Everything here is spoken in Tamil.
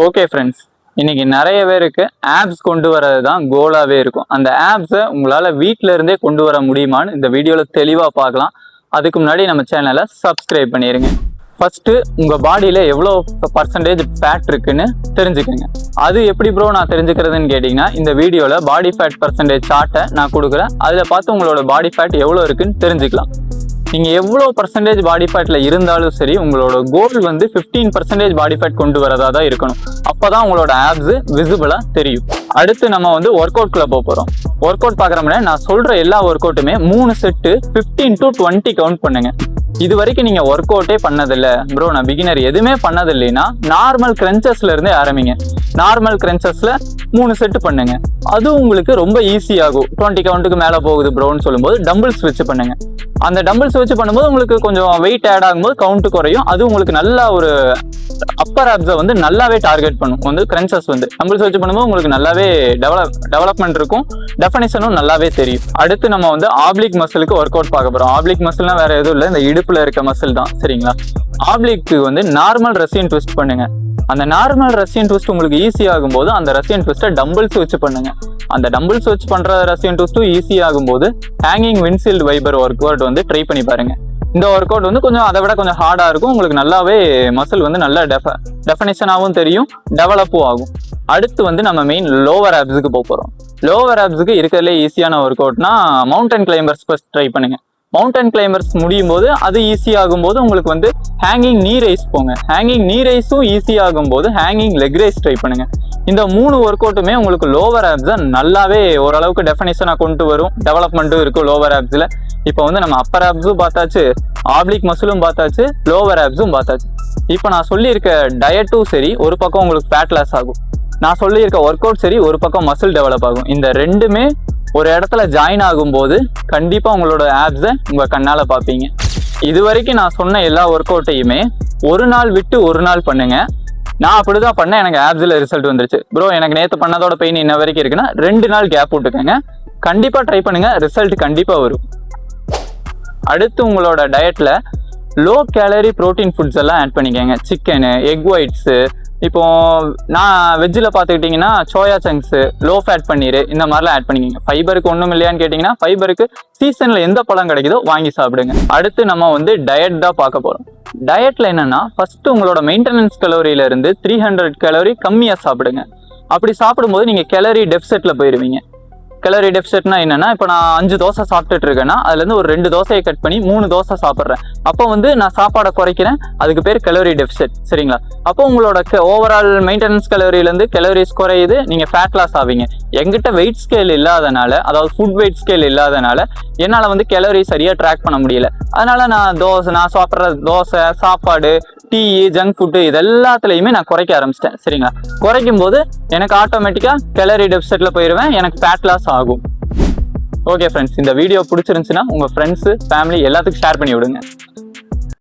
ஓகே ஃப்ரெண்ட்ஸ், இன்னைக்கு நிறைய பேருக்கு ஆப்ஸ் கொண்டு வரது தான் கோலாவே இருக்கும். அந்த ஆப்ஸை உங்களால் வீட்டில இருந்தே கொண்டு வர முடியுமான்னு இந்த வீடியோவில் தெளிவாக பார்க்கலாம். அதுக்கு முன்னாடி நம்ம சேனலை சப்ஸ்கிரைப் பண்ணிடுங்க. ஃபர்ஸ்ட் உங்கள் பாடியில் எவ்வளோ பர்சன்டேஜ் ஃபேட் இருக்குன்னு தெரிஞ்சுக்கோங்க. அது எப்படி ப்ரோ நான் தெரிஞ்சுக்கிறதுன்னு கேட்டிங்கன்னா, இந்த வீடியோவில் பாடி ஃபேட் பர்சன்டேஜ் சார்ட்டை நான் கொடுக்குறேன். அதில் பார்த்து உங்களோட பாடி ஃபேட் எவ்வளோ இருக்குன்னு தெரிஞ்சுக்கலாம். நீங்கள் எவ்வளோ பர்சன்டேஜ் பாடி ஃபேட்டில் இருந்தாலும் சரி, உங்களோட கோல் வந்து 15% பாடி ஃபேட் கொண்டு வரதா தான் இருக்கணும். அப்போ தான் உங்களோட ஆப்ஸ் விசிபிளாக தெரியும். அடுத்து நம்ம வந்து ஒர்க் அவுட்குள்ளே போகிறோம். ஒர்க் அவுட் பார்க்குற முன்னாடி நான் சொல்கிற எல்லா ஒர்க் அவுட்டுமே 3 செட்டு 15 to 20 கவுண்ட் பண்ணுங்க. இது வரைக்கும் நீங்கள் ஒர்க் அவுட்டே பண்ணதில்லை ப்ரோ, நான் பிகினர் எதுவுமே பண்ணதில்லைன்னா நார்மல் கிரன்ச்சஸ்ல இருந்தே ஆரம்பிங்க. நார்மல் கிரன்ச்சஸ்ல 3 செட்டு பண்ணுங்க. அது உங்களுக்கு ரொம்ப ஈஸியாகும். 20 கவுண்ட்டுக்கு மேலே போகுது ப்ரோன்னு சொல்லும்போது டம்பிள்ஸ் வச்சு பண்ணுங்க. அந்த டம்பிள்ஸ் வச்சு பண்ணும்போது உங்களுக்கு கொஞ்சம் வெயிட் ஆட் ஆகும்போது கவுண்ட் குறையும். அது உங்களுக்கு நல்ல ஒரு அப்பர் ஆப்ஸை வந்து நல்லாவே டார்கெட் பண்ணும். வந்து கிரன்ச்சஸ் வந்து டம்பிள்ஸ் வச்சு பண்ணும்போது உங்களுக்கு நல்லாவே டெவலப்மெண்ட் இருக்கும், டெஃபினிஷனும் நல்லாவே தெரியும். அடுத்து நம்ம வந்து ஆப்ளிக் மசிலுக்கு ஒர்க் அவுட் பார்க்க போகிறோம். ஆப்ளிக் மசில்னா வேற எதுவும் இல்லை, இந்த இடுப்புல இருக்க மசில் தான். சரிங்களா? ஆப்ளிக்கு வந்து நார்மல் ரஷ்யன் ட்விஸ்ட் பண்ணுங்க. அந்த நார்மல் ரஷ்யன் ட்விஸ்ட் உங்களுக்கு ஈஸி ஆகும்போது அந்த ரஷ்யன் ட்விஸ்ட்டை டம்பிள்ஸ் வச்சு பண்ணுங்க. அந்த டம்பிள்ஸ் வச்சு பண்ற ரஷ்யன் ட்விஸ்ட்டும் ஈஸி ஆகும்போது hanging windshield wiper work out வந்து ட்ரை பண்ணி பாருங்க. இந்த ஒர்க் அவுட் வந்து கொஞ்சம் அதை விட கொஞ்சம் ஹார்டாக இருக்கும். உங்களுக்கு நல்லாவே மசில் வந்து நல்ல டெஃபினிஷனாகவும் தெரியும், டெவலப்பும் ஆகும். அடுத்து வந்து நம்ம மெயின் லோவர் ஆப்ஸுக்கு போகிறோம். லோவர் ஆப்ஸுக்கு இருக்கிறதுலே ஈஸியான ஒர்க் அவுட்னா மவுண்டன் கிளைம்பர்ஸ் ஃபர்ஸ்ட் ட்ரை பண்ணுங்க. மவுண்டன் கிளைம்பர்ஸ் முடியும் போது அது ஈஸி ஆகும்போது உங்களுக்கு வந்து ஹேங்கிங் நீ ரைஸ் போங்க. ஹேங்கிங் நீ ரைஸும் ஈஸி ஆகும்போது ஹேங்கிங் லெக் ரைஸ் ட்ரை பண்ணுங்க. இந்த 3 ஒர்க் அவுட்டுமே உங்களுக்கு லோவர் ஆப்ஸை நல்லாவே ஓரளவுக்கு டெஃபினிஷனாக கொண்டு வரும், டெவலப்மெண்ட்டும் இருக்கும் லோவர் ஆப்ஸில். இப்போ வந்து நம்ம அப்பர் ஆப்ஸும் பார்த்தாச்சு, ஆப்ளிக் மசிலும் பார்த்தாச்சு, லோவர் ஆப்ஸும் பார்த்தாச்சு. இப்போ நான் சொல்லியிருக்க டயட்டும் சரி, ஒரு பக்கம் உங்களுக்கு ஃபேட் லாஸ் ஆகும். நான் சொல்லியிருக்க ஒர்க் அவுட் சரி, ஒரு பக்கம் மசில் டெவலப் ஆகும். இந்த ரெண்டுமே ஒரு இடத்துல ஜாயின் ஆகும்போது கண்டிப்பாக உங்களோட ஆப்ஸை உங்கள் கண்ணால் பார்ப்பீங்க. இது வரைக்கும் நான் சொன்ன எல்லா ஒர்க் அவுட்டையுமே ஒரு நாள் விட்டு ஒரு நாள் பண்ணுங்க. நான் அப்படிதான் பண்ணேன், எனக்கு ஆப்ஸில் ரிசல்ட் வந்துருச்சு. ப்ரோ எனக்கு நேற்று பண்ணதோட பெயின் இன்ன வரைக்கும் இருக்குன்னா 2 நாள் கேப் விட்டுக்கோங்க. கண்டிப்பாக ட்ரை பண்ணுங்க, ரிசல்ட் கண்டிப்பாக வரும். அடுத்து உங்களோட டயட்டில் லோ கேலரி ப்ரோட்டீன் ஃபுட்ஸ் எல்லாம் ஆட் பண்ணிக்கோங்க. சிக்கனு, எக் ஒயிட்ஸு, இப்போ நான் வெஜ்ஜில் பார்த்துக்கிட்டிங்கன்னா சோயா சங்க்ஸு, லோ ஃபேட் பன்னீர், இந்த மாதிரிலாம் ஆட் பண்ணிக்கோங்க. ஃபைபருக்கு ஒன்றும் இல்லையான்னு கேட்டிங்கன்னா, ஃபைபருக்கு சீசனில் எந்த பழம் கிடைக்குதோ வாங்கி சாப்பிடுங்க. அடுத்து நம்ம வந்து டயட் தான் பார்க்க போகிறோம். டயட்டில் என்னென்னா, ஃபஸ்ட்டு உங்களோட மெயின்டெனன்ஸ் கலோரியிலேருந்து 300 கலோரி கம்மியாக சாப்பிடுங்க. அப்படி சாப்பிடும்போது நீங்கள் கேலரி டெஃபிசிட்டில் போயிடுவீங்க. கேலரி டெஃபிசிட்னா என்னன்னா, இப்போ நான் 5 தோசை சாப்பிட்டுட்டு இருக்கேன்னா அதுலேருந்து ஒரு 2 தோசையை கட் பண்ணி 3 தோசை சாப்பிட்றேன். அப்போ வந்து நான் சாப்பாடை குறைக்கிறேன், அதுக்கு பேர் கேலரி டெஃபிசிட். சரிங்களா? அப்போ உங்களோட ஓவரால் மெயின்டெனன்ஸ் கலோரியிலேருந்து கேலரிஸ் குறையுது, நீங்கள் ஃபேட் லாஸ் ஆவீங்க. எங்கிட்ட வெயிட் ஸ்கேல் இல்லாதனால, அதாவது ஃபுட் வெயிட் ஸ்கேல் இல்லாதனால என்னால் வந்து கேலரி சரியாக ட்ராக் பண்ண முடியல. அதனால நான் சாப்பிட்ற தோசை, சாப்பாடு, டீ, ஜங்க் ஃபுட்டு இது எல்லாத்துலேயுமே நான் குறைக்க ஆரம்பிச்சிட்டேன். சரிங்களா? குறைக்கும் போது எனக்கு ஆட்டோமேட்டிக்காக கேலரி டெஃபிசிட்டில் போயிடுவேன், எனக்கு ஃபேட் லாஸ் ஆகும். ஓகே ஃப்ரெண்ட்ஸ், இந்த வீடியோ பிடிச்சிருந்துச்சுன்னா உங்கள் ஃப்ரெண்ட்ஸு, ஃபேமிலி எல்லாத்துக்கும் ஷேர் பண்ணி விடுங்க.